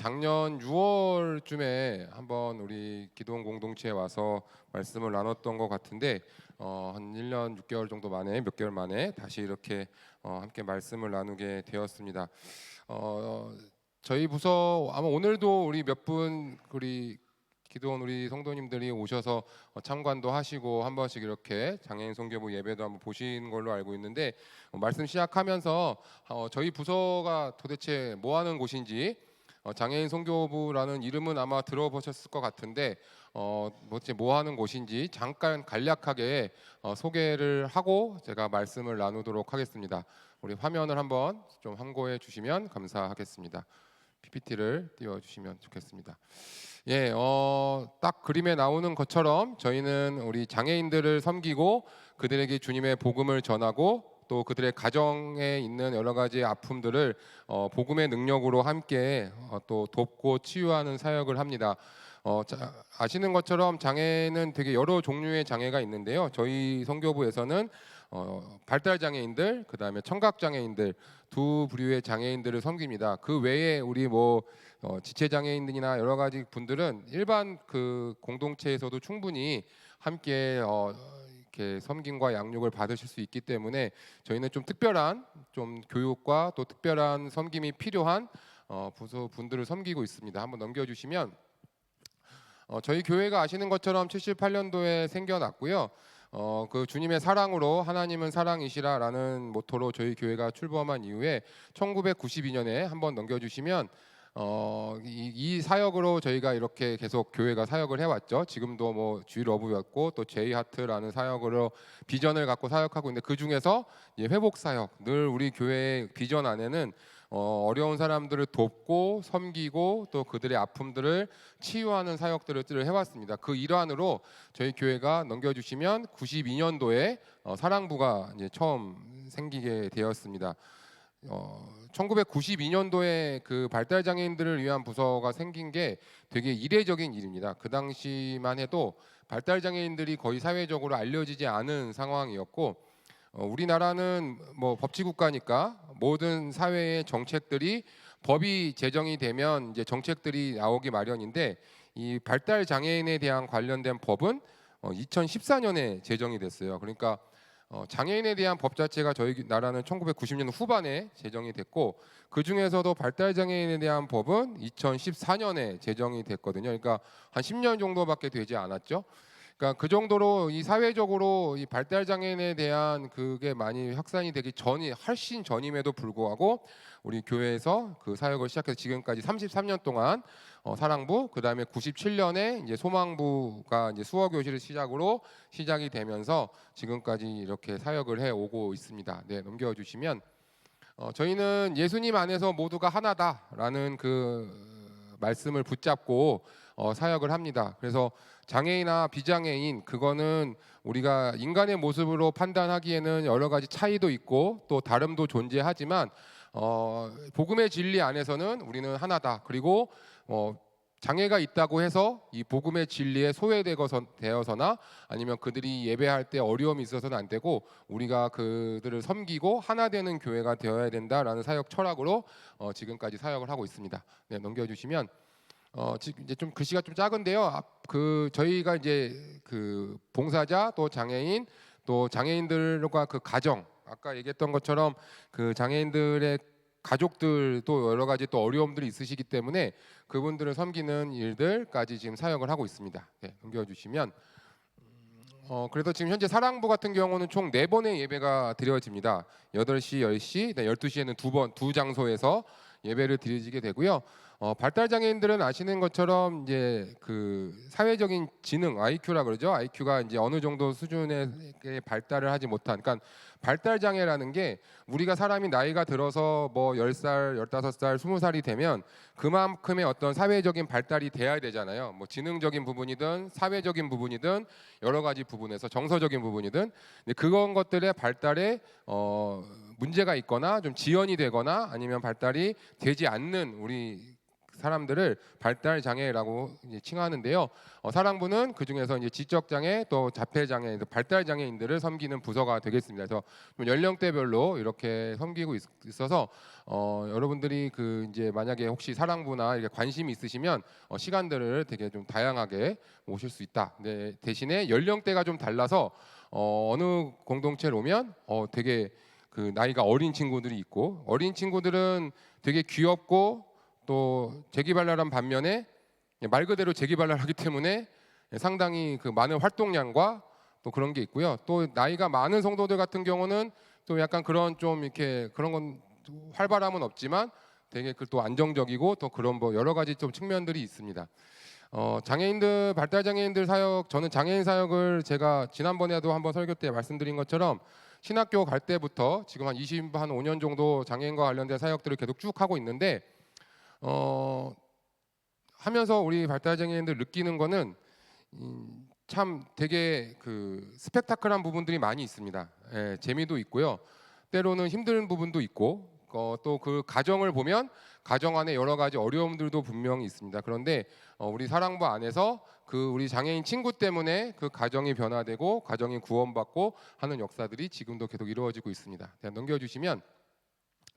작년 6월쯤에 한번 우리 기도원 공동체에 와서 말씀을 나눴던 것 같은데 한 1년 6개월 정도 만에 몇 개월 만에 다시 이렇게 함께 말씀을 나누게 되었습니다. 어, 저희 부서 아마 오늘도 우리 몇 분 우리 기도원 우리 성도님들이 오셔서 참관도 하시고 한 번씩 이렇게 장애인 선교부 예배도 한번 보신 걸로 알고 있는데 말씀 시작하면서 저희 부서가 도대체 뭐 하는 곳인지 장애인 선교부라는 이름은 아마 들어보셨을 것 같은데 뭐 하는 곳인지 잠깐 간략하게 소개를 하고 제가 말씀을 나누도록 하겠습니다. 우리 화면을 한번 좀 함고해 주시면 감사하겠습니다. PPT를 띄워주시면 좋겠습니다. 예, 딱 그림에 나오는 것처럼 저희는 우리 장애인들을 섬기고 그들에게 주님의 복음을 전하고 또 그들의 가정에 있는 여러 가지 아픔들을 복음의 능력으로 함께 또 돕고 치유하는 사역을 합니다. 아시는 것처럼 장애는 되게 여러 종류의 장애가 있는데요. 저희 선교부에서는 발달 장애인들, 그다음에 청각 장애인들 두 부류의 장애인들을 섬깁니다. 그 외에 우리 지체 장애인들이나 여러 가지 분들은 일반 그 공동체에서도 충분히 함께 이렇게 섬김과 양육을 받으실 수 있기 때문에 저희는 좀 특별한 좀 교육과 또 특별한 섬김이 필요한 부서 분들을 섬기고 있습니다. 한번 넘겨주시면 저희 교회가 아시는 것처럼 78년도에 생겨났고요. 그 주님의 사랑으로 하나님은 사랑이시라라는 모토로 저희 교회가 출범한 이후에 1992년에 한번 넘겨주시면 이 사역으로 저희가 이렇게 계속 교회가 사역을 해왔죠. 지금도 G러브였고 또 J하트라는 사역으로 비전을 갖고 사역하고 있는데 그 중에서 회복 사역, 늘 우리 교회의 비전 안에는 어려운 사람들을 돕고 섬기고 또 그들의 아픔들을 치유하는 사역들을 해왔습니다. 그 일환으로 저희 교회가 넘겨주시면 92년도에 사랑부가 이제 처음 생기게 되었습니다. 1992년도에 그 발달 장애인들을 위한 부서가 생긴 게 되게 이례적인 일입니다. 그 당시만 해도 발달 장애인들이 거의 사회적으로 알려지지 않은 상황이었고 우리나라는 법치 국가니까 모든 사회의 정책들이 법이 제정이 되면 이제 정책들이 나오기 마련인데 이 발달 장애인에 대한 관련된 법은 2014년에 제정이 됐어요. 그러니까 장애인에 대한 법 자체가 저희 나라는 1990년 후반에 제정이 됐고 그 중에서도 발달 장애인에 대한 법은 2014년에 제정이 됐거든요. 그러니까 한 10년 정도밖에 되지 않았죠. 그러니까 그 정도로 이 사회적으로 이 발달 장애인에 대한 그게 많이 확산이 되기 전이 훨씬 전임에도 불구하고 우리 교회에서 그 사역을 시작해서 지금까지 33년 동안 사랑부, 그다음에 97년에 이제 소망부가 이제 수어 교실을 시작으로 시작이 되면서 지금까지 이렇게 사역을 해 오고 있습니다. 네, 넘겨 주시면 저희는 예수님 안에서 모두가 하나다라는 그 말씀을 붙잡고 사역을 합니다. 그래서 장애인이나 비장애인 그거는 우리가 인간의 모습으로 판단하기에는 여러 가지 차이도 있고 또 다름도 존재하지만 복음의 진리 안에서는 우리는 하나다. 그리고 장애가 있다고 해서 이 복음의 진리에 소외되어서나 아니면 그들이 예배할 때 어려움이 있어서는 안 되고 우리가 그들을 섬기고 하나 되는 교회가 되어야 된다라는 사역 철학으로 지금까지 사역을 하고 있습니다. 네, 넘겨주시면 지금 이제 좀 글씨가 좀 작은데요. 그 저희가 이제 그 봉사자 또 장애인 또 장애인들과 그 가정 아까 얘기했던 것처럼 그 장애인들의 가족들도 여러 가지 또 어려움들이 있으시기 때문에 그분들을 섬기는 일들까지 지금 사역을 하고 있습니다. 네, 넘겨주시면 그래서 지금 현재 사랑부 같은 경우는 총 4번의 예배가 드려집니다. 8시, 10시, 12시에는 두 장소에서 예배를 드리게 되고요. 발달 장애인들은 아시는 것처럼 이제 그 사회적인 지능 IQ라 그러죠. IQ가 이제 어느 정도 수준의 발달을 하지 못한, 그러니까 발달 장애라는 게 우리가 사람이 나이가 들어서 10살, 15살, 20살이 되면 그만큼의 어떤 사회적인 발달이 돼야 되잖아요. 지능적인 부분이든 사회적인 부분이든 여러 가지 부분에서 정서적인 부분이든 그런 것들의 발달에 문제가 있거나 좀 지연이 되거나 아니면 발달이 되지 않는 우리 사람들을 발달 장애라고 이제 칭하는데요. 사랑부는 그 중에서 이제 지적 장애 또 자폐 장애, 발달 장애인들을 섬기는 부서가 되겠습니다. 그래서 좀 연령대별로 이렇게 섬기고 있어서 여러분들이 그 이제 만약에 혹시 사랑부나 이렇게 관심이 있으시면 시간들을 되게 좀 다양하게 모실 수 있다. 네, 대신에 연령대가 좀 달라서 어느 공동체를 오면 되게 그 나이가 어린 친구들이 있고, 어린 친구들은 되게 귀엽고 또 재기발랄한 반면에 말 그대로 재기발랄하기 때문에 상당히 그 많은 활동량과 또 그런 게 있고요. 또 나이가 많은 성도들 같은 경우는 또 약간 그런 좀 이렇게 그런 건 활발함은 없지만 되게 그 또 안정적이고 또 그런 뭐 여러 가지 좀 측면들이 있습니다. 장애인들, 발달 장애인들 사역, 저는 장애인 사역을 제가 지난번에도 한번 설교 때 말씀드린 것처럼 신학교 갈 때부터 지금 한 25년 정도 장애인과 관련된 사역들을 계속 쭉 하고 있는데 하면서 우리 발달 장애인들 느끼는 거는 참 되게 그 스펙타클한 부분들이 많이 있습니다. 예, 재미도 있고요. 때로는 힘든 부분도 있고 또 그 가정을 보면 가정 안에 여러 가지 어려움들도 분명히 있습니다. 그런데 우리 사랑부 안에서 그 우리 장애인 친구 때문에 그 가정이 변화되고 가정이 구원받고 하는 역사들이 지금도 계속 이루어지고 있습니다. 넘겨주시면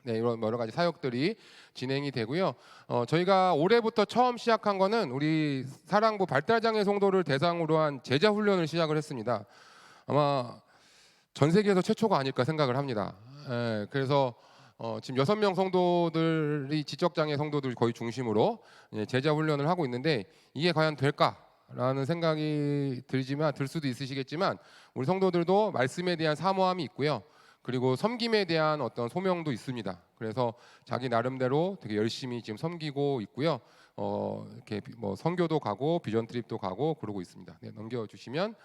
네, 이런 여러 가지 사역들이 진행이 되고요. 저희가 올해부터 처음 시작한 거는 우리 사랑부 발달장애 성도를 대상으로 한 제자 훈련을 시작을 했습니다. 아마 전 세계에서 최초가 아닐까 생각을 합니다. 예, 그래서 지금 6명 성도들이 지적장애 성도들 거의 중심으로 제자 훈련을 하고 있는데 이게 과연 될까라는 생각이 들 수도 있으시겠지만 우리 성도들도 말씀에 대한 사모함이 있고요. 그리고 섬김에 대한 어떤 소명도 있습니다. 그래서 자기 나름대로 되게 열심히 지금 섬기고 있고요. 이렇게 뭐 선교도 가고 비전 트립도 가고 그러고 있습니다. 네, 넘겨주시면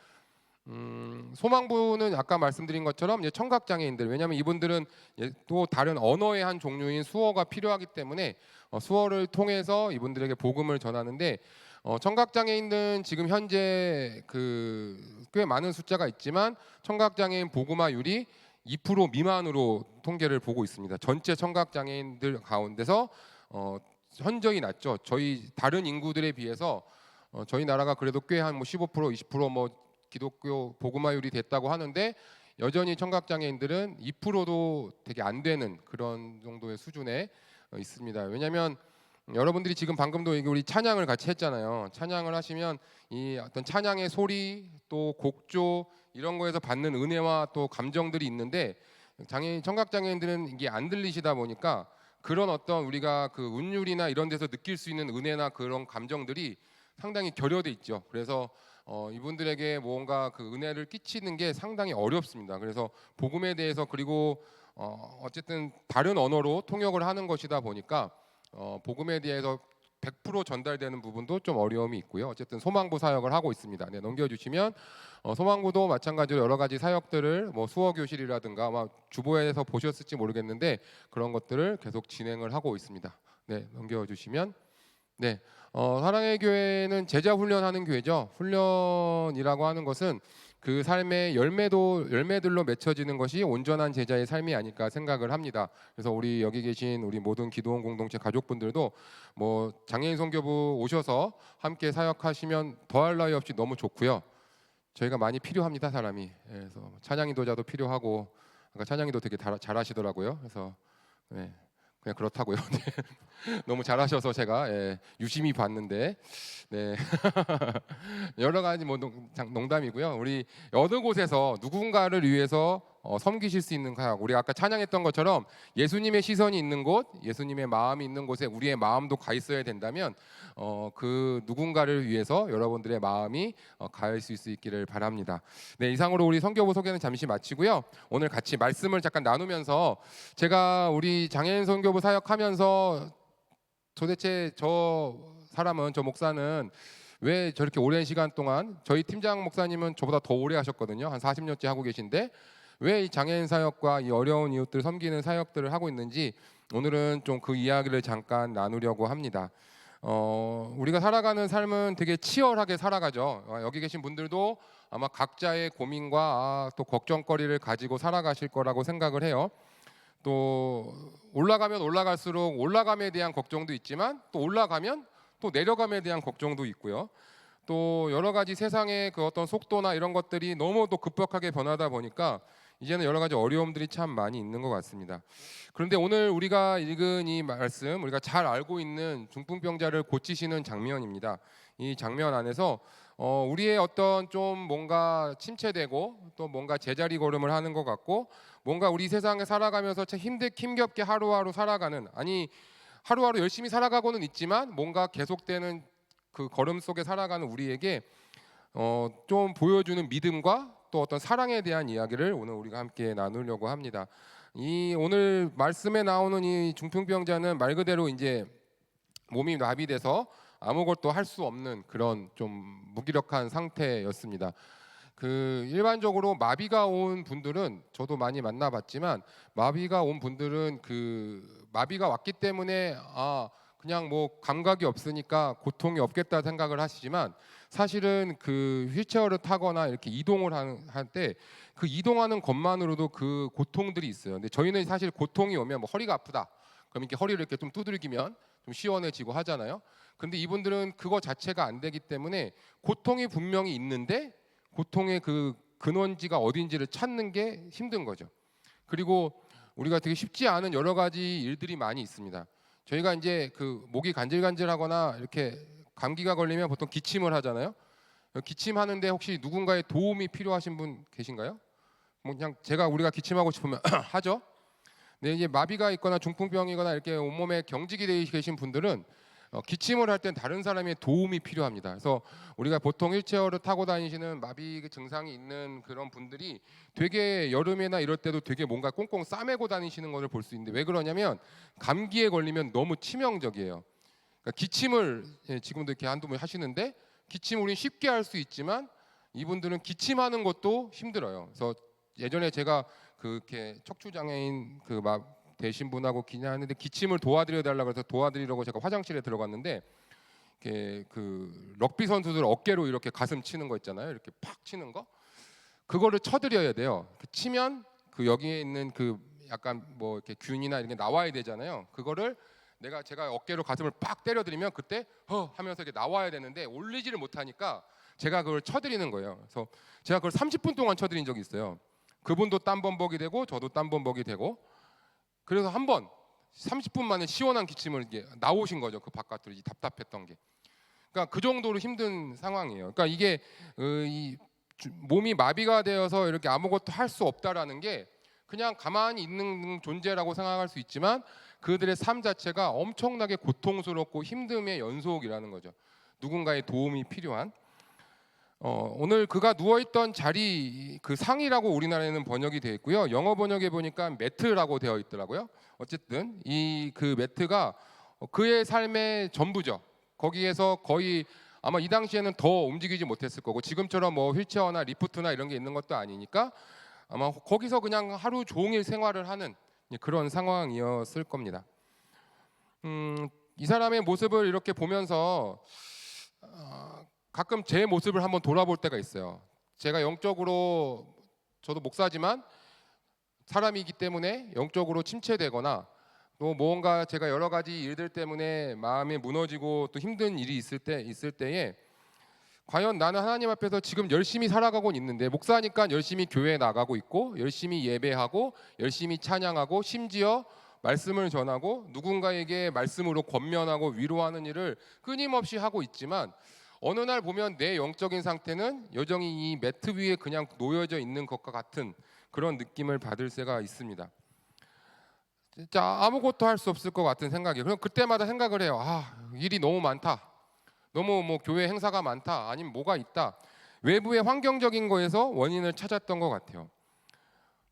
소망부는 아까 말씀드린 것처럼 이제 청각 장애인들, 왜냐하면 이분들은 또 다른 언어의 한 종류인 수어가 필요하기 때문에 수어를 통해서 이분들에게 복음을 전하는데 청각 장애인은 지금 현재 그 꽤 많은 숫자가 있지만 청각 장애인 복음화율이 2% 미만으로 통계를 보고 있습니다. 전체 청각 장애인들 가운데서 현저히 낮죠. 저희 다른 인구들에 비해서 저희 나라가 그래도 꽤 한 뭐 15% 20% 기독교 복음화율이 됐다고 하는데 여전히 청각장애인들은 2%도 되게 안 되는 그런 정도의 수준에 있습니다. 왜냐하면 여러분들이 지금 방금도 우리 찬양을 같이 했잖아요. 찬양을 하시면 이 어떤 찬양의 소리 또 곡조 이런 거에서 받는 은혜와 또 감정들이 있는데 청각장애인들은 이게 안 들리시다 보니까 그런 어떤 우리가 그 운율이나 이런 데서 느낄 수 있는 은혜나 그런 감정들이 상당히 결여돼 있죠. 그래서 이분들에게 뭔가 그 은혜를 끼치는 게 상당히 어렵습니다. 그래서 복음에 대해서 그리고 어쨌든 다른 언어로 통역을 하는 것이다 보니까 복음에 대해서 100% 전달되는 부분도 좀 어려움이 있고요. 어쨌든 소망부 사역을 하고 있습니다. 네, 넘겨주시면 소망부도 마찬가지로 여러 가지 사역들을 뭐 수어 교실이라든가 아마 주보에서 보셨을지 모르겠는데 그런 것들을 계속 진행을 하고 있습니다. 네, 넘겨주시면 네. 사랑의 교회는 제자 훈련하는 교회죠. 훈련이라고 하는 것은 그 삶의 열매들로 맺혀지는 것이 온전한 제자의 삶이 아닐까 생각을 합니다. 그래서 우리 여기 계신 우리 모든 기도원 공동체 가족분들도 뭐 장애인 선교부 오셔서 함께 사역하시면 더할 나위 없이 너무 좋고요. 저희가 많이 필요합니다, 사람이. 그래서 찬양 인도자도 필요하고 아까 찬양 인도 되게 잘하시더라고요. 그래서 네. 그냥 그렇다고요. 너무 잘하셔서 제가 유심히 봤는데 네. 여러 가지 뭐 농담이고요. 우리 여러 곳에서 누군가를 위해서 섬기실 수 있는 사역. 우리 아까 찬양했던 것처럼 예수님의 시선이 있는 곳, 예수님의 마음이 있는 곳에 우리의 마음도 가 있어야 된다면 그 누군가를 위해서 여러분들의 마음이 가 있을 수 있기를 바랍니다. 네, 이상으로 우리 선교부 소개는 잠시 마치고요. 오늘 같이 말씀을 잠깐 나누면서 제가 우리 장애인 선교부 사역하면서 도대체 저 사람은 저 목사는 왜 저렇게 오랜 시간 동안 저희 팀장 목사님은 저보다 더 오래 하셨거든요. 한 40년째 하고 계신데 왜 이 장애인 사역과 이 어려운 이웃들 섬기는 사역들을 하고 있는지 오늘은 좀 그 이야기를 잠깐 나누려고 합니다. 우리가 살아가는 삶은 되게 치열하게 살아가죠. 여기 계신 분들도 아마 각자의 고민과 또 걱정거리를 가지고 살아가실 거라고 생각을 해요. 또 올라가면 올라갈수록 올라감에 대한 걱정도 있지만 또 올라가면 또 내려감에 대한 걱정도 있고요. 또 여러 가지 세상의 그 어떤 속도나 이런 것들이 너무 또 급격하게 변하다 보니까 이제는 여러 가지 어려움들이 참 많이 있는 것 같습니다. 그런데 오늘 우리가 읽은 이 말씀, 우리가 잘 알고 있는 중풍병자를 고치시는 장면입니다. 이 장면 안에서 우리의 어떤 좀 뭔가 침체되고 또 뭔가 제자리 걸음을 하는 것 같고 뭔가 우리 세상에 살아가면서 참 힘겹게 하루하루 살아가는, 아니 하루하루 열심히 살아가고는 있지만 뭔가 계속되는 그 걸음 속에 살아가는 우리에게 좀 보여주는 믿음과 또 어떤 사랑에 대한 이야기를 오늘 우리가 함께 나누려고 합니다. 이 오늘 말씀에 나오는 이 중풍병자는 말 그대로 이제 몸이 마비돼서 아무것도 할 수 없는 그런 좀 무기력한 상태였습니다. 그 일반적으로 마비가 온 분들은 저도 많이 만나봤지만 마비가 온 분들은 그 마비가 왔기 때문에 그냥 뭐 감각이 없으니까 고통이 없겠다 생각을 하시지만 사실은 그 휠체어를 타거나 이렇게 이동을 할 때 그 이동하는 것만으로도 그 고통들이 있어요. 근데 저희는 사실 고통이 오면 뭐 허리가 아프다, 그럼 이렇게 허리를 이렇게 좀 두들기면 좀 시원해지고 하잖아요. 근데 이분들은 그거 자체가 안 되기 때문에 고통이 분명히 있는데 고통의 그 근원지가 어딘지를 찾는 게 힘든 거죠. 그리고 우리가 되게 쉽지 않은 여러 가지 일들이 많이 있습니다. 저희가 이제 그 목이 간질간질하거나 이렇게 감기가 걸리면 보통 기침을 하잖아요. 기침하는데 혹시 누군가의 도움이 필요하신 분 계신가요? 뭐 그냥 우리가 기침하고 싶으면 하죠. 근데 이제 마비가 있거나 중풍병이거나 이렇게 온몸에 경직이 되어 계신 분들은 기침을 할 땐 다른 사람의 도움이 필요합니다. 그래서 우리가 보통 휠체어를 타고 다니시는 마비 증상이 있는 그런 분들이 되게 여름이나 이럴 때도 되게 뭔가 꽁꽁 싸매고 다니시는 것을 볼 수 있는데 왜 그러냐면 감기에 걸리면 너무 치명적이에요. 그러니까 기침을 지금도 이렇게 한두 번 하시는데 기침 우리는 쉽게 할 수 있지만 이분들은 기침하는 것도 힘들어요. 그래서 예전에 제가 그렇게 척추장애인 되신 분하고 기냐하는데 기침을 도와드려 달라고 해서 도와드리려고 제가 화장실에 들어갔는데 그 럭비 선수들 어깨로 이렇게 가슴 치는 거 있잖아요. 이렇게 팍 치는 거. 그거를 쳐드려야 돼요. 치면 그 여기에 있는 그 약간 뭐 이렇게 균이나 이런 게 나와야 되잖아요. 그거를 제가 어깨로 가슴을 팍 때려드리면 그때 하면서 이렇게 나와야 되는데 올리지를 못하니까 제가 그걸 쳐드리는 거예요. 그래서 제가 그걸 30분 동안 쳐드린 적이 있어요. 그분도 땀범벅이 되고 저도 땀범벅이 되고 그래서 한 번 30분 만에 시원한 기침을 이게 나오신 거죠. 그 바깥으로 이 답답했던 게. 그러니까 그 정도로 힘든 상황이에요. 그러니까 이게 이 몸이 마비가 되어서 이렇게 아무것도 할 수 없다라는 게 그냥 가만히 있는 존재라고 생각할 수 있지만 그들의 삶 자체가 엄청나게 고통스럽고 힘듦의 연속이라는 거죠. 누군가의 도움이 필요한. 오늘 그가 누워있던 자리 그 상이라고 우리나라에는 번역이 되어 있고요. 영어 번역에 보니까 매트라고 되어 있더라고요. 어쨌든 이 그 매트가 그의 삶의 전부죠. 거기에서 거의 아마 이 당시에는 더 움직이지 못했을 거고 지금처럼 뭐 휠체어나 리프트나 이런 게 있는 것도 아니니까 아마 거기서 그냥 하루 종일 생활을 하는 그런 상황이었을 겁니다. 이 사람의 모습을 이렇게 보면서 가끔 제 모습을 한번 돌아볼 때가 있어요. 제가 영적으로 저도 목사지만 사람이기 때문에 영적으로 침체되거나 또 뭔가 제가 여러 가지 일들 때문에 마음이 무너지고 또 힘든 일이 있을 때에 과연 나는 하나님 앞에서 지금 열심히 살아가고 있는데 목사니까 열심히 교회에 나가고 있고 열심히 예배하고 열심히 찬양하고 심지어 말씀을 전하고 누군가에게 말씀으로 권면하고 위로하는 일을 끊임없이 하고 있지만 어느 날 보면 내 영적인 상태는 여전히 이 매트 위에 그냥 놓여져 있는 것과 같은 그런 느낌을 받을 새가 있습니다. 진짜 아무것도 할 수 없을 것 같은 생각이에요. 그럼 그때마다 생각을 해요. 일이 너무 많다. 너무 뭐 교회 행사가 많다. 아니면 뭐가 있다. 외부의 환경적인 거에서 원인을 찾았던 것 같아요.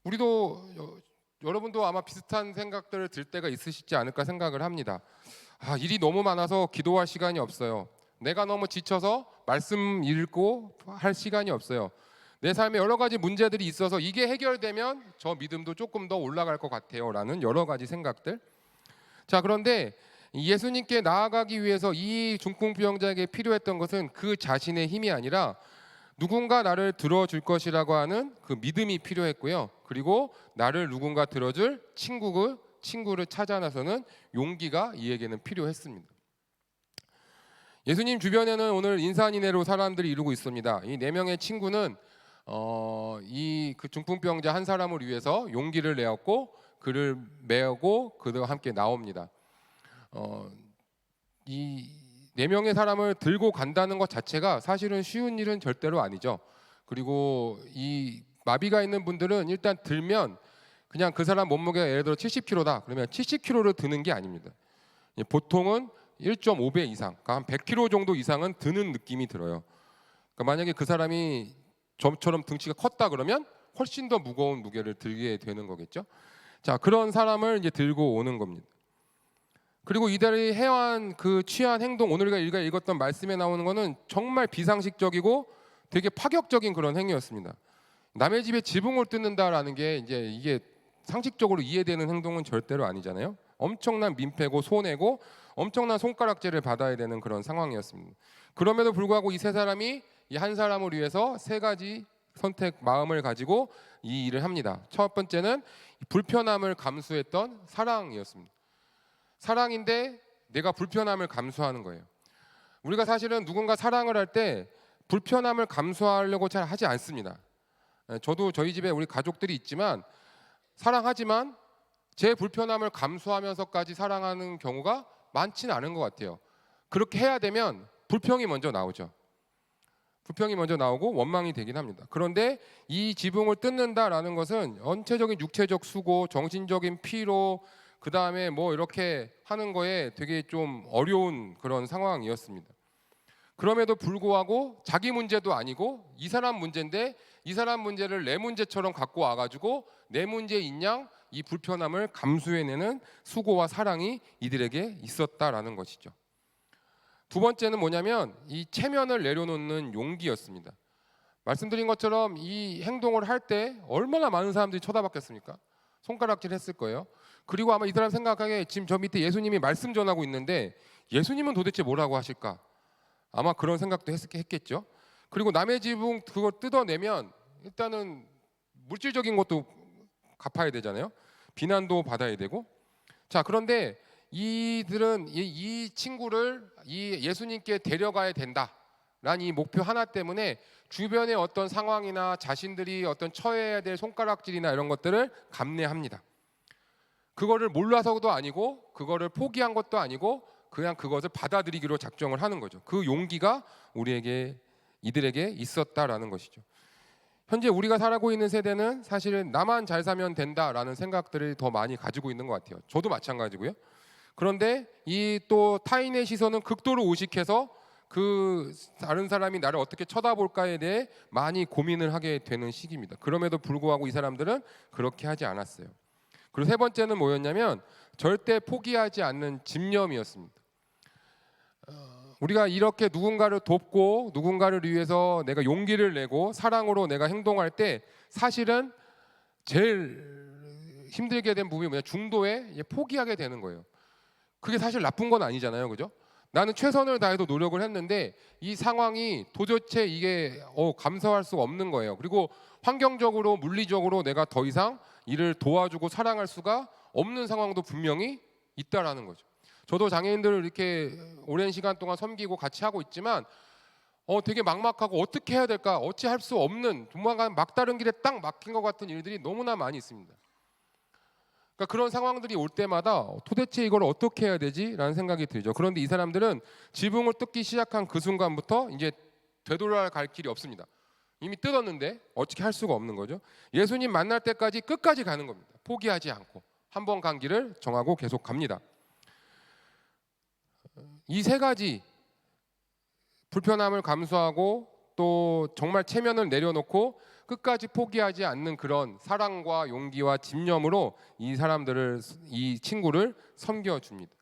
우리도 여러분도 아마 비슷한 생각들을 들 때가 있으시지 않을까 생각을 합니다. 일이 너무 많아서 기도할 시간이 없어요. 내가 너무 지쳐서 말씀 읽고 할 시간이 없어요. 내 삶에 여러 가지 문제들이 있어서 이게 해결되면 저 믿음도 조금 더 올라갈 것 같아요 라는 여러 가지 생각들. 자, 그런데 예수님께 나아가기 위해서 이 중풍병자에게 필요했던 것은 그 자신의 힘이 아니라 누군가 나를 들어줄 것이라고 하는 그 믿음이 필요했고요. 그리고 나를 누군가 들어줄 친구를 찾아 나서는 용기가 이에게는 필요했습니다. 예수님 주변에는 오늘 인산인해로 사람들이 이루고 있습니다. 이 네 명의 친구는 이 그 중풍병자 한 사람을 위해서 용기를 내었고 그를 메고 그들과 함께 나옵니다. 이 네 명의 사람을 들고 간다는 것 자체가 사실은 쉬운 일은 절대로 아니죠. 그리고 이 마비가 있는 분들은 일단 들면 그냥 그 사람 몸무게가 예를 들어 70kg다. 그러면 70kg를 드는 게 아닙니다. 보통은 1.5배 이상, 그러니까 한 100kg 정도 이상은 드는 느낌이 들어요. 그러니까 만약에 그 사람이 저처럼 등치가 컸다 그러면 훨씬 더 무거운 무게를 들게 되는 거겠죠. 자, 그런 사람을 이제 들고 오는 겁니다. 그리고 이들이 해한 그 취한 행동, 오늘 우리가 읽었던 말씀에 나오는 거는 정말 비상식적이고 되게 파격적인 그런 행위였습니다. 남의 집에 지붕을 뜯는다라는 게 이제 이게 상식적으로 이해되는 행동은 절대로 아니잖아요. 엄청난 민폐고 손해고 엄청난 손가락질을 받아야 되는 그런 상황이었습니다. 그럼에도 불구하고 이 세 사람이 이 한 사람을 위해서 세 가지 선택 마음을 가지고 이 일을 합니다. 첫 번째는 불편함을 감수했던 사랑이었습니다. 사랑인데 내가 불편함을 감수하는 거예요. 우리가 사실은 누군가 사랑을 할 때 불편함을 감수하려고 잘 하지 않습니다. 저도 저희 집에 우리 가족들이 있지만 사랑하지만 제 불편함을 감수하면서까지 사랑하는 경우가 많지는 않은 것 같아요. 그렇게 해야 되면 불평이 먼저 나오죠. 불평이 먼저 나오고 원망이 되긴 합니다. 그런데 이 지붕을 뜯는다라는 것은 전체적인 육체적 수고, 정신적인 피로, 그 다음에 뭐 이렇게 하는 거에 되게 좀 어려운 그런 상황이었습니다. 그럼에도 불구하고 자기 문제도 아니고 이 사람 문제인데 이 사람 문제를 내 문제처럼 갖고 와가지고 내 문제인 양 이 불편함을 감수해내는 수고와 사랑이 이들에게 있었다라는 것이죠. 두 번째는 뭐냐면 이 체면을 내려놓는 용기였습니다. 말씀드린 것처럼 이 행동을 할 때 얼마나 많은 사람들이 쳐다봤겠습니까? 손가락질 했을 거예요. 그리고 아마 이 사람 생각하기에 지금 저 밑에 예수님이 말씀 전하고 있는데 예수님은 도대체 뭐라고 하실까? 아마 그런 생각도 했겠죠. 그리고 남의 지붕 그걸 뜯어내면 일단은 물질적인 것도 갚아야 되잖아요. 비난도 받아야 되고. 자, 그런데 이들은 이 친구를 이 예수님께 데려가야 된다라는 이 목표 하나 때문에 주변의 어떤 상황이나 자신들이 어떤 처해야 될 손가락질이나 이런 것들을 감내합니다. 그거를 몰라서도 아니고 그거를 포기한 것도 아니고 그냥 그것을 받아들이기로 작정을 하는 거죠. 그 용기가 이들에게 있었다라는 것이죠. 현재 우리가 살아가고 있는 세대는 사실은 나만 잘 사면 된다라는 생각들을 더 많이 가지고 있는 것 같아요. 저도 마찬가지고요. 그런데 이 또 타인의 시선은 극도로 의식해서 그 다른 사람이 나를 어떻게 쳐다볼까에 대해 많이 고민을 하게 되는 시기입니다. 그럼에도 불구하고 이 사람들은 그렇게 하지 않았어요. 그리고 세 번째는 뭐였냐면 절대 포기하지 않는 집념이었습니다. 우리가 이렇게 누군가를 돕고 누군가를 위해서 내가 용기를 내고 사랑으로 내가 행동할 때 사실은 제일 힘들게 된 부분이 뭐냐, 중도에 포기하게 되는 거예요. 그게 사실 나쁜 건 아니잖아요, 그죠? 나는 최선을 다해서 노력을 했는데 이 상황이 도대체 이게 감수할 수가 없는 거예요. 그리고 환경적으로 물리적으로 내가 더 이상 이를 도와주고 사랑할 수가 없는 상황도 분명히 있다라는 거죠. 저도 장애인들을 이렇게 오랜 시간 동안 섬기고 같이 하고 있지만 되게 막막하고 어떻게 해야 될까 어찌 할 수 없는 조만간 막다른 길에 딱 막힌 것 같은 일들이 너무나 많이 있습니다. 그러니까 그런 상황들이 올 때마다 도대체 이걸 어떻게 해야 되지라는 생각이 들죠. 그런데 이 사람들은 지붕을 뜯기 시작한 그 순간부터 이제 되돌아갈 길이 없습니다. 이미 뜯었는데 어떻게 할 수가 없는 거죠. 예수님 만날 때까지 끝까지 가는 겁니다. 포기하지 않고 한 번 간 길을 정하고 계속 갑니다. 이 세 가지 불편함을 감수하고 또 정말 체면을 내려놓고 끝까지 포기하지 않는 그런 사랑과 용기와 집념으로 이 친구를 섬겨줍니다.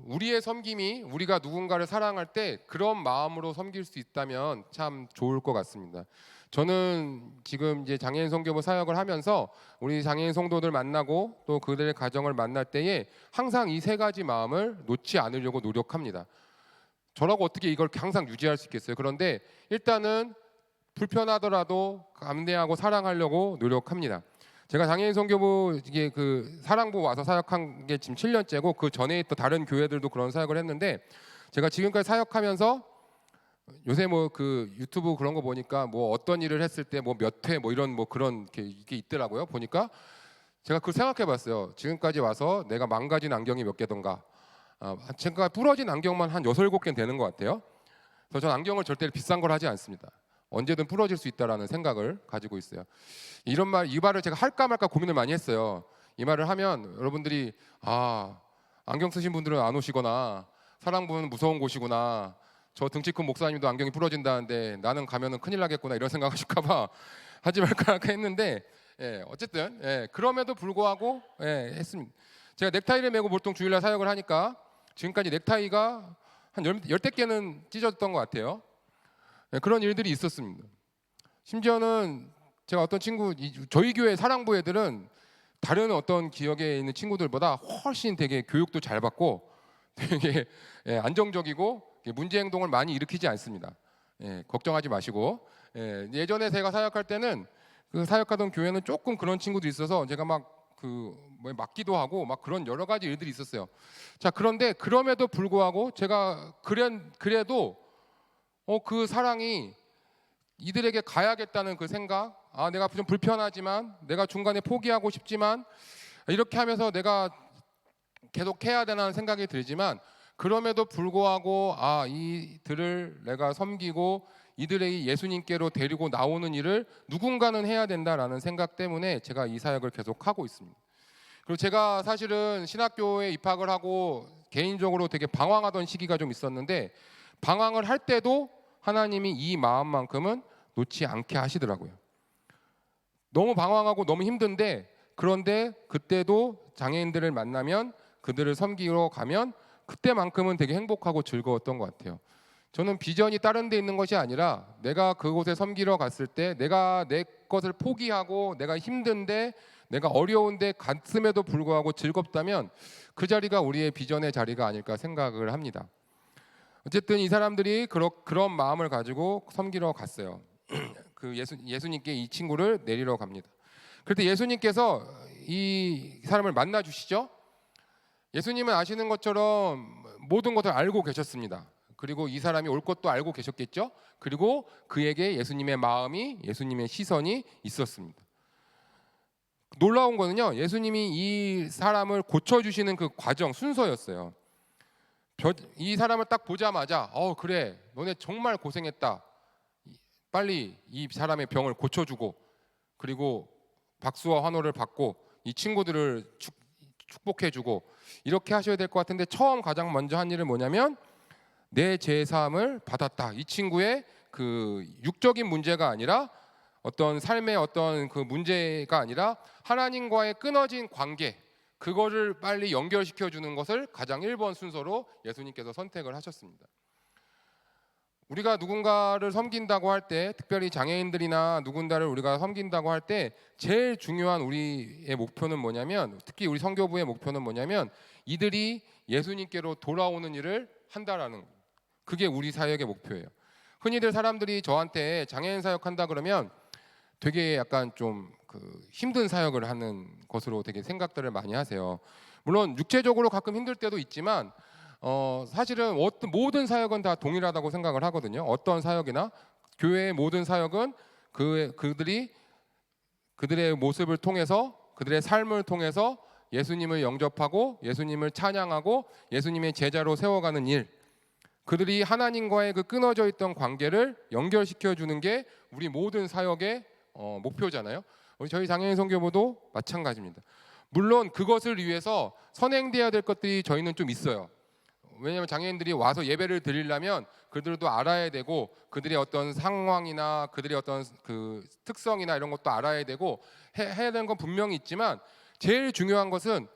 우리의 섬김이 우리가 누군가를 사랑할 때 그런 마음으로 섬길 수 있다면 참 좋을 것 같습니다. 저는 지금 이제 장애인 선교부 사역을 하면서 우리 장애인 성도들 만나고 또 그들의 가정을 만날 때에 항상 이 세 가지 마음을 놓지 않으려고 노력합니다. 저라고 어떻게 이걸 항상 유지할 수 있겠어요? 그런데 일단은 불편하더라도 감내하고 사랑하려고 노력합니다. 제가 장애인 선교부 이게 그 사랑부 와서 사역한 게 지금 7년째고 그 전에 또 다른 교회들도 그런 사역을 했는데 제가 지금까지 사역하면서 요새 뭐 그 유튜브 그런 거 보니까 뭐 어떤 일을 했을 때 뭐 몇 회 뭐 이런 뭐 그런 게 있더라고요. 보니까 제가 그걸 생각해봤어요. 지금까지 와서 내가 망가진 안경이 몇 개던가, 제가 부러진 안경만 한 6, 7개는 되는 것 같아요. 그래서 전 안경을 절대 비싼 걸 하지 않습니다. 언제든 부러질 수 있다라는 생각을 가지고 있어요. 이 말을 제가 할까 말까 고민을 많이 했어요. 이 말을 하면 여러분들이 안경 쓰신 분들은 안 오시거나 사랑부는 무서운 곳이구나. 저 등치 큰 목사님도 안경이 부러진다는데 나는 가면은 큰일 나겠구나 이런 생각하실까봐 하지 말까 했는데 어쨌든 그럼에도 불구하고 했습니다. 제가 넥타이를 메고 보통 주일날 사역을 하니까 지금까지 넥타이가 한 열댓 개는 찢어졌던 것 같아요. 그런 일들이 있었습니다. 심지어는 제가 어떤 저희 교회 사랑부 애들은 다른 어떤 기억에 있는 친구들보다 훨씬 되게 교육도 잘 받고 되게 안정적이고 문제 행동을 많이 일으키지 않습니다. 걱정하지 마시고 예전에 제가 사역할 때는 그 사역하던 교회는 조금 그런 친구들이 있어서 제가 막 맞기도 하고 막 그런 여러 가지 일들이 있었어요. 자, 그런데 그럼에도 불구하고 제가 그래도 그 사랑이 이들에게 가야겠다는 그 생각, 내가 좀 불편하지만 내가 중간에 포기하고 싶지만 이렇게 하면서 내가 계속 해야 되는 생각이 들지만 그럼에도 불구하고 이들을 내가 섬기고 이들의 예수님께로 데리고 나오는 일을 누군가는 해야 된다라는 생각 때문에 제가 이 사역을 계속하고 있습니다. 그리고 제가 사실은 신학교에 입학을 하고 개인적으로 되게 방황하던 시기가 좀 있었는데 방황을 할 때도 하나님이 이 마음만큼은 놓지 않게 하시더라고요. 너무 방황하고 너무 힘든데 그런데 그때도 장애인들을 만나면 그들을 섬기러 가면 그때만큼은 되게 행복하고 즐거웠던 것 같아요. 저는 비전이 다른 데 있는 것이 아니라 내가 그곳에 섬기러 갔을 때 내가 내 것을 포기하고 내가 힘든데 내가 어려운데 갔음에도 불구하고 즐겁다면 그 자리가 우리의 비전의 자리가 아닐까 생각을 합니다. 어쨌든 이 사람들이 그런 마음을 가지고 섬기러 갔어요. 그 예수님께 이 친구를 내리러 갑니다. 그때 예수님께서 이 사람을 만나 주시죠. 예수님은 아시는 것처럼 모든 것을 알고 계셨습니다. 그리고 이 사람이 올 것도 알고 계셨겠죠. 그리고 그에게 예수님의 마음이, 예수님의 시선이 있었습니다. 놀라운 거는요, 예수님이 이 사람을 고쳐주시는 그 과정, 순서였어요. 이 사람을 딱 보자마자 그래, 너네 정말 고생했다. 빨리 이 사람의 병을 고쳐주고 그리고 박수와 환호를 받고 이 친구들을 축복해주고 이렇게 하셔야 될 것 같은데 처음 가장 먼저 한 일은 뭐냐면 내 죄사함을 받았다. 이 친구의 그 육적인 문제가 아니라 어떤 삶의 어떤 그 문제가 아니라 하나님과의 끊어진 관계, 그거를 빨리 연결시켜 주는 것을 가장 1번 순서로 예수님께서 선택을 하셨습니다. 우리가 누군가를 섬긴다고 할 때, 특별히 장애인들이나 누군가를 우리가 섬긴다고 할 때 제일 중요한 우리의 목표는 뭐냐면, 특히 우리 선교부의 목표는 뭐냐면 이들이 예수님께로 돌아오는 일을 한다라는, 그게 우리 사역의 목표예요. 흔히들 사람들이 저한테 장애인 사역한다 그러면 되게 약간 좀 힘든 사역을 하는 것으로 되게 생각들을 많이 하세요. 물론 육체적으로 가끔 힘들 때도 있지만 사실은 모든 사역은 다 동일하다고 생각을 하거든요. 어떤 사역이나 교회의 모든 사역은 그들이 그들의 모습을 통해서, 그들의 삶을 통해서 예수님을 영접하고 예수님을 찬양하고 예수님의 제자로 세워가는 일, 그들이 하나님과의 그 끊어져 있던 관계를 연결시켜 주는 게 우리 모든 사역의 목표잖아요. 저희 장애인 선교부도 마찬가지입니다. 물론 그것을 위해서 선행돼야 될 것들이 저희는 좀 있어요. 왜냐하면 장애인들이 와서 예배를 드리려면 그들도 알아야 되고 그들의 어떤 상황이나 그들의 어떤 그 특성이나 이런 것도 알아야 되고 해야 되는 건 분명히 있지만 제일 중요한 것은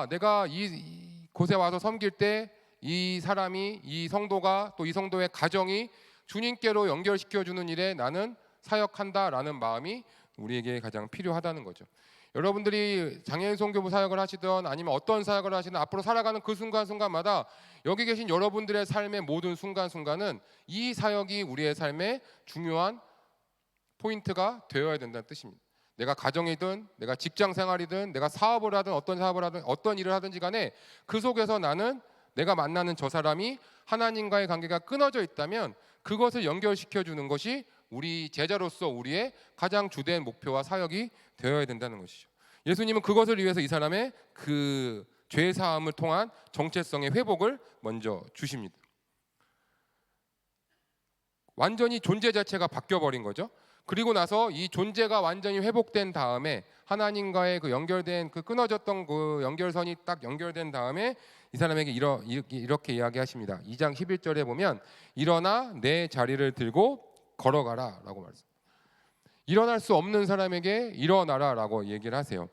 내가 이 곳에 와서 섬길 때 이 사람이, 이 성도가, 또 이 성도의 가정이 주님께로 연결시켜 주는 일에 나는 사역한다라는 마음이 우리에게 가장 필요하다는 거죠. 여러분들이 장애인 선교부 사역을 하시든 아니면 어떤 사역을 하시든 앞으로 살아가는 그 순간순간마다 여기 계신 여러분들의 삶의 모든 순간순간은 이 사역이 우리의 삶의 중요한 포인트가 되어야 된다는 뜻입니다. 내가 가정이든 내가 직장 생활이든 내가 사업을 하든 어떤 사업을 하든 어떤 일을 하든지 간에 그 속에서 나는 내가 만나는 저 사람이 하나님과의 관계가 끊어져 있다면 그것을 연결시켜 주는 것이 우리 제자로서 우리의 가장 주된 목표와 사역이 되어야 된다는 것이죠. 예수님은 그것을 위해서 이 사람의 그 죄 사함을 통한 정체성의 회복을 먼저 주십니다. 완전히 존재 자체가 바뀌어 버린 거죠. 그리고 나서 이 존재가 완전히 회복된 다음에 하나님과의 그 연결된 그 끊어졌던 그 연결선이 딱 연결된 다음에 이 사람에게 이렇게 이야기하십니다. 2장 11절에 보면 일어나 내 자리를 들고 걸어가라 라고 말씀합니다. 일어날 수 없는 사람에게 일어나라 라고 얘기를 하세요.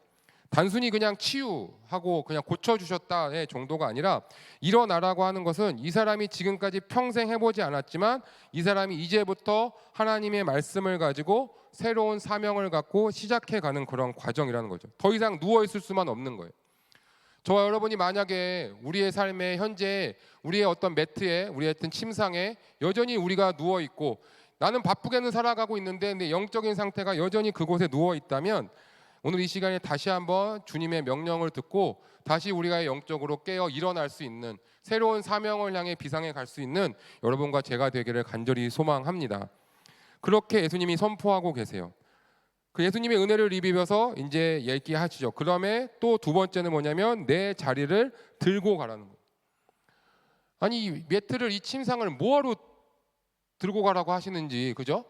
단순히 그냥 치유하고 그냥 고쳐주셨다의 정도가 아니라 일어나라고 하는 것은 이 사람이 지금까지 평생 해보지 않았지만 이 사람이 이제부터 하나님의 말씀을 가지고 새로운 사명을 갖고 시작해가는 그런 과정이라는 거죠. 더 이상 누워있을 수만 없는 거예요. 저와 여러분이 만약에 우리의 삶에 현재 우리의 어떤 매트에 우리의 어떤 침상에 여전히 우리가 누워있고 나는 바쁘게는 살아가고 있는데 내 영적인 상태가 여전히 그곳에 누워있다면 오늘 이 시간에 다시 한번 주님의 명령을 듣고 다시 우리가 영적으로 깨어 일어날 수 있는 새로운 사명을 향해 비상에 갈 수 있는 여러분과 제가 되기를 간절히 소망합니다. 그렇게 예수님이 선포하고 계세요. 그 예수님의 은혜를 입으셔서 이제 얘기하시죠. 그다음에 또 두 번째는 뭐냐면 내 자리를 들고 가라는 거예요. 아니 이 매트를 이 침상을 뭐하러 들고 가라고 하시는지 그죠?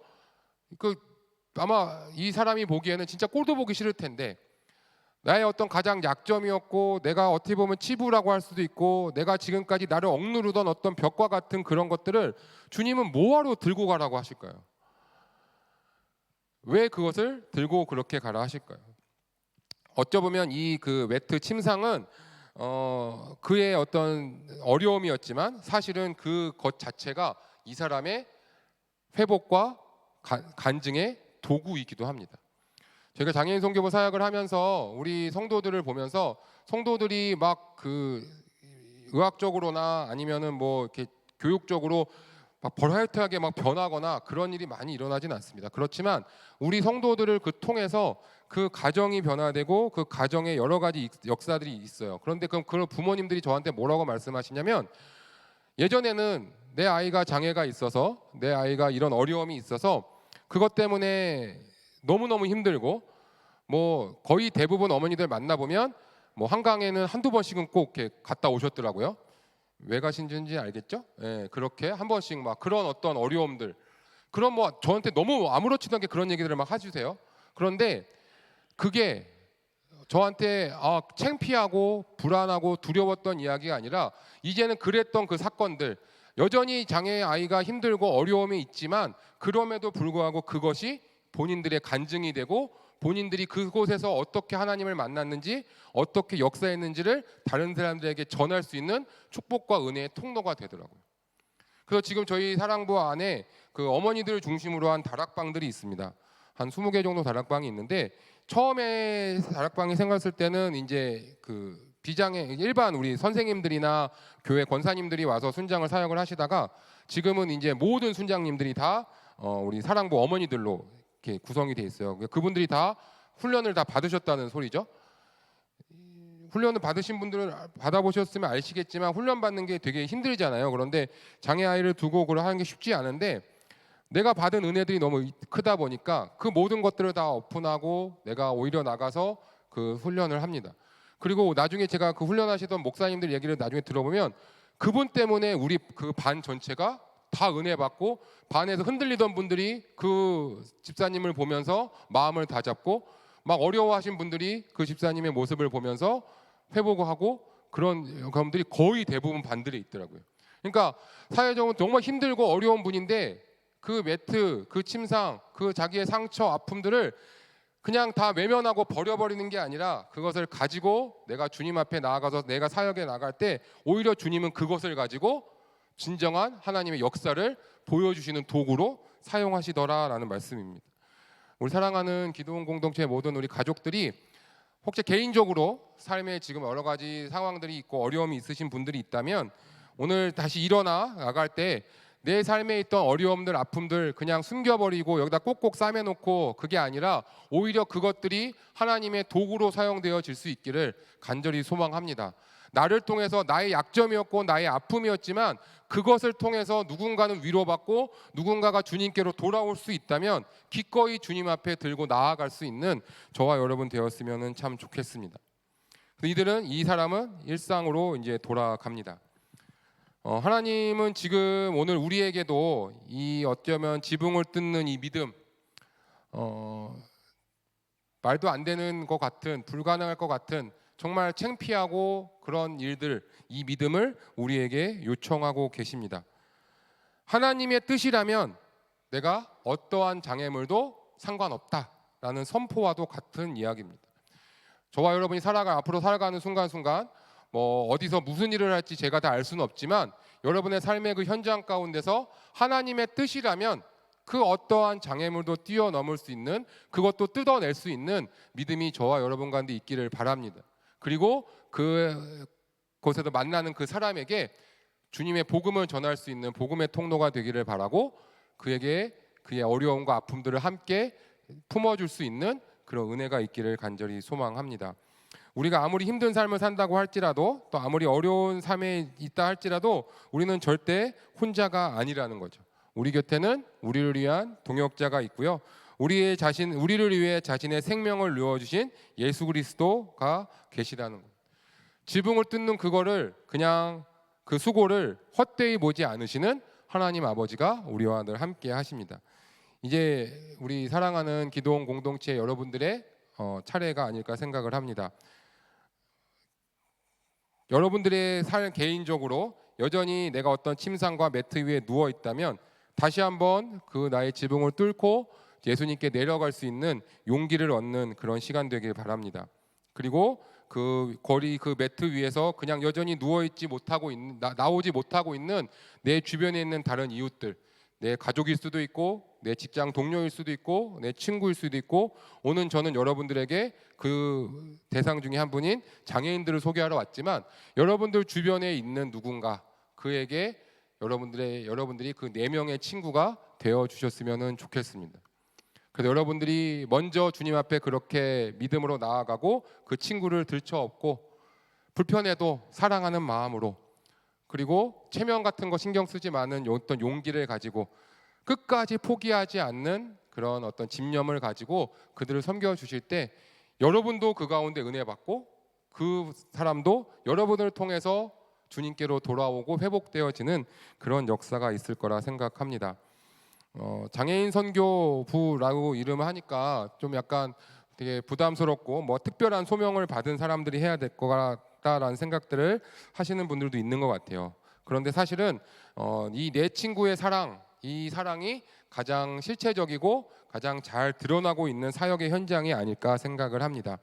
아마 이 사람이 보기에는 진짜 꼴도 보기 싫을 텐데 나의 어떤 가장 약점이었고 내가 어떻게 보면 치부라고 할 수도 있고 내가 지금까지 나를 억누르던 어떤 벽과 같은 그런 것들을 주님은 뭐하러 들고 가라고 하실까요? 왜 그것을 들고 그렇게 가라 하실까요? 어쩌보면 이 그 매트 침상은 그의 어떤 어려움이었지만 사실은 그것 자체가 이 사람의 회복과 간증의 도구이기도 합니다. 저희가 장애인 선교부 사역을 하면서 우리 성도들을 보면서 성도들이 막 그 의학적으로나 아니면은 뭐 이렇게 교육적으로 막 버라이어티하게 막 변하거나 그런 일이 많이 일어나진 않습니다. 그렇지만 우리 성도들을 그 통해서 그 가정이 변화되고 그 가정에 여러 가지 역사들이 있어요. 그런데 그럼 그 부모님들이 저한테 뭐라고 말씀하시냐면 예전에는 내 아이가 장애가 있어서 내 아이가 이런 어려움이 있어서 그것 때문에 너무너무 힘들고 뭐 거의 대부분 어머니들 만나보면 뭐 한강에는 한두 번씩은 꼭 이렇게 갔다 오셨더라고요. 왜 가신지 알겠죠? 예, 그렇게 한 번씩 막 그런 어떤 어려움들 그런 뭐 저한테 너무 아무렇지도 않게 그런 얘기들을 막 해주세요. 그런데 그게 저한테 창피하고 불안하고 두려웠던 이야기가 아니라 이제는 그랬던 그 사건들 여전히 장애 아이가 힘들고 어려움이 있지만 그럼에도 불구하고 그것이 본인들의 간증이 되고 본인들이 그곳에서 어떻게 하나님을 만났는지 어떻게 역사했는지를 다른 사람들에게 전할 수 있는 축복과 은혜의 통로가 되더라고요. 그래서 지금 저희 사랑부 안에 그 어머니들 중심으로 한 다락방들이 있습니다. 한 20개 정도 다락방이 있는데 처음에 다락방이 생겼을 때는 이제 그 비장애 일반 우리 선생님들이나 교회 권사님들이 와서 순장을 사역을 하시다가 지금은 이제 모든 순장님들이 다 우리 사랑부 어머니들로 이렇게 구성이 돼 있어요. 그분들이 다 훈련을 다 받으셨다는 소리죠. 훈련을 받으신 분들은 받아보셨으면 아시겠지만 훈련 받는 게 되게 힘들잖아요. 그런데 장애 아이를 두고 그걸 하는 게 쉽지 않은데 내가 받은 은혜들이 너무 크다 보니까 그 모든 것들을 다 오픈하고 내가 오히려 나가서 그 훈련을 합니다. 그리고 나중에 제가 그 훈련하시던 목사님들 얘기를 나중에 들어보면 그분 때문에 우리 그 반 전체가 다 은혜 받고 반에서 흔들리던 분들이 그 집사님을 보면서 마음을 다잡고 막 어려워하신 분들이 그 집사님의 모습을 보면서 회복하고 그런 경험들이 거의 대부분 반들에 있더라고요. 그러니까 사회적으로 정말 힘들고 어려운 분인데 그 매트, 그 침상, 그 자기의 상처, 아픔들을 그냥 다 외면하고 버려버리는 게 아니라 그것을 가지고 내가 주님 앞에 나아가서 내가 사역에 나갈 때 오히려 주님은 그것을 가지고 진정한 하나님의 역사를 보여주시는 도구로 사용하시더라라는 말씀입니다. 우리 사랑하는 기도원 공동체의 모든 우리 가족들이 혹시 개인적으로 삶에 지금 여러 가지 상황들이 있고 어려움이 있으신 분들이 있다면 오늘 다시 일어나 나갈 때 내 삶에 있던 어려움들, 아픔들 그냥 숨겨버리고 여기다 꼭꼭 싸매놓고 그게 아니라 오히려 그것들이 하나님의 도구로 사용되어질 수 있기를 간절히 소망합니다. 나를 통해서 나의 약점이었고 나의 아픔이었지만 그것을 통해서 누군가는 위로받고 누군가가 주님께로 돌아올 수 있다면 기꺼이 주님 앞에 들고 나아갈 수 있는 저와 여러분 되었으면 참 좋겠습니다. 이 사람은 일상으로 이제 돌아갑니다. 하나님은 지금 오늘 우리에게도 이 어쩌면 지붕을 뜯는 이 믿음, 말도 안 되는 것 같은, 불가능할 것 같은 정말 창피하고 그런 일들, 이 믿음을 우리에게 요청하고 계십니다. 하나님의 뜻이라면 내가 어떠한 장애물도 상관없다라는 선포와도 같은 이야기입니다. 저와 여러분이 앞으로 살아가는 순간순간 어디서 무슨 일을 할지 제가 다 알 수는 없지만 여러분의 삶의 그 현장 가운데서 하나님의 뜻이라면 그 어떠한 장애물도 뛰어넘을 수 있는, 그것도 뜯어낼 수 있는 믿음이 저와 여러분 가운데 있기를 바랍니다. 그리고 그곳에서 만나는 그 사람에게 주님의 복음을 전할 수 있는 복음의 통로가 되기를 바라고 그에게 그의 어려움과 아픔들을 함께 품어줄 수 있는 그런 은혜가 있기를 간절히 소망합니다. 우리가 아무리 힘든 삶을 산다고 할지라도 또 아무리 어려운 삶에 있다 할지라도 우리는 절대 혼자가 아니라는 거죠. 우리 곁에는 우리를 위한 동역자가 있고요. 우리를 위해 자신의 생명을 내어주신 예수 그리스도가 계시다는 것. 지붕을 뜯는 그거를 그냥 그 수고를 헛되이 보지 않으시는 하나님 아버지가 우리와 늘 함께 하십니다. 이제 우리 사랑하는 기도원 공동체 여러분들의 차례가 아닐까 생각을 합니다. 여러분들의 삶 개인적으로 여전히 내가 어떤 침상과 매트 위에 누워 있다면 다시 한번 그 나의 지붕을 뚫고 예수님께 내려갈 수 있는 용기를 얻는 그런 시간 되길 바랍니다. 그리고 그 매트 위에서 그냥 여전히 나오지 못하고 있는 내 주변에 있는 다른 이웃들, 내 가족일 수도 있고 내 직장 동료일 수도 있고 내 친구일 수도 있고, 오늘 저는 여러분들에게 그 대상 중에 한 분인 장애인들을 소개하러 왔지만 여러분들 주변에 있는 누군가 그에게 여러분들이 그 4명의 친구가 되어 주셨으면 좋겠습니다. 그래서 여러분들이 먼저 주님 앞에 그렇게 믿음으로 나아가고 그 친구를 들쳐업고 불편해도 사랑하는 마음으로, 그리고 체면 같은 거 신경 쓰지 않은 어떤 용기를 가지고 끝까지 포기하지 않는 그런 어떤 집념을 가지고 그들을 섬겨 주실 때 여러분도 그 가운데 은혜 받고 그 사람도 여러분을 통해서 주님께로 돌아오고 회복되어지는 그런 역사가 있을 거라 생각합니다. 장애인 선교부라고 이름을 하니까 좀 약간 되게 부담스럽고 특별한 소명을 받은 사람들이 해야 될 것 같다라는 생각들을 하시는 분들도 있는 것 같아요. 그런데 사실은 이 내 친구의 이 사랑이 가장 실체적이고 가장 잘 드러나고 있는 사역의 현장이 아닐까 생각을 합니다.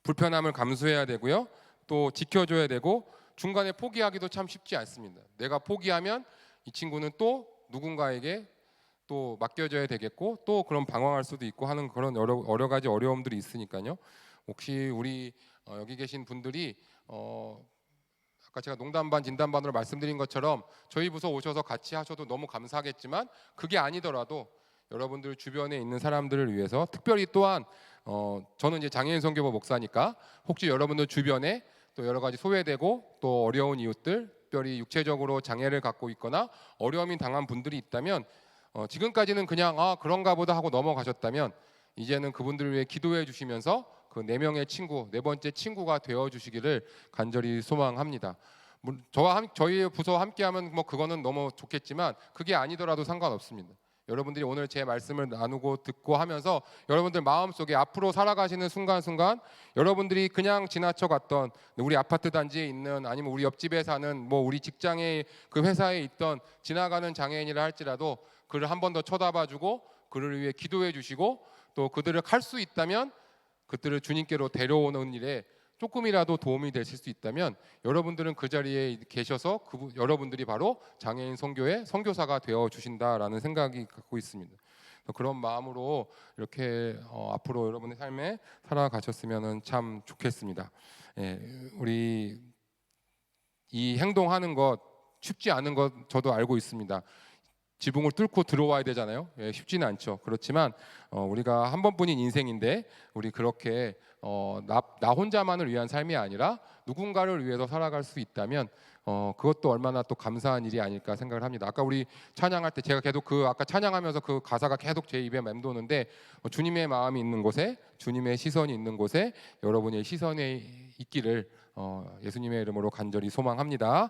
불편함을 감수해야 되고요, 또 지켜줘야 되고 중간에 포기하기도 참 쉽지 않습니다. 내가 포기하면 이 친구는 또 누군가에게 또 맡겨져야 되겠고 또 그런 방황할 수도 있고 하는 그런 여러 가지 어려움들이 있으니까요. 혹시 우리 여기 계신 분들이 아까 제가 농담 반 진담 반으로 말씀드린 것처럼 저희 부서 오셔서 같이 하셔도 너무 감사하겠지만 그게 아니더라도 여러분들 주변에 있는 사람들을 위해서 특별히 또한 저는 이제 장애인 선교부 목사니까 혹시 여러분들 주변에 또 여러 가지 소외되고 또 어려운 이웃들, 특별히 육체적으로 장애를 갖고 있거나 어려움이 당한 분들이 있다면 지금까지는 그냥 그런가 보다 하고 넘어가셨다면 이제는 그분들을 위해 기도해 주시면서 그 4명의 친구, 4번째 친구가 되어 주시기를 간절히 소망합니다. 저희 부서와 함께하면 그거는 너무 좋겠지만 그게 아니더라도 상관없습니다. 여러분들이 오늘 제 말씀을 나누고 듣고 하면서 여러분들 마음속에 앞으로 살아가시는 순간순간 여러분들이 그냥 지나쳐 갔던 우리 아파트 단지에 있는, 아니면 우리 옆집에 사는, 우리 직장에 그 회사에 있던 지나가는 장애인이라 할지라도 그를 한 번 더 쳐다봐주고 그를 위해 기도해 주시고 또 그들을 갈 수 있다면 그들을 주님께로 데려오는 일에 조금이라도 도움이 되실 수 있다면 여러분들은 그 자리에 계셔서 여러분들이 바로 장애인 선교의 선교사가 되어 주신다라는 생각이 갖고 있습니다. 그런 마음으로 이렇게 앞으로 여러분의 삶에 살아가셨으면 참 좋겠습니다. 우리 이 행동하는 것 쉽지 않은 것 저도 알고 있습니다. 지붕을 뚫고 들어와야 되잖아요. 예, 쉽지는 않죠. 그렇지만 우리가 한 번뿐인 인생인데 우리 그렇게 나 혼자만을 위한 삶이 아니라 누군가를 위해서 살아갈 수 있다면 그것도 얼마나 또 감사한 일이 아닐까 생각을 합니다. 아까 우리 찬양할 때 제가 계속 아까 찬양하면서 그 가사가 계속 제 입에 맴도는데 주님의 마음이 있는 곳에 주님의 시선이 있는 곳에 여러분의 시선이 있기를 예수님의 이름으로 간절히 소망합니다.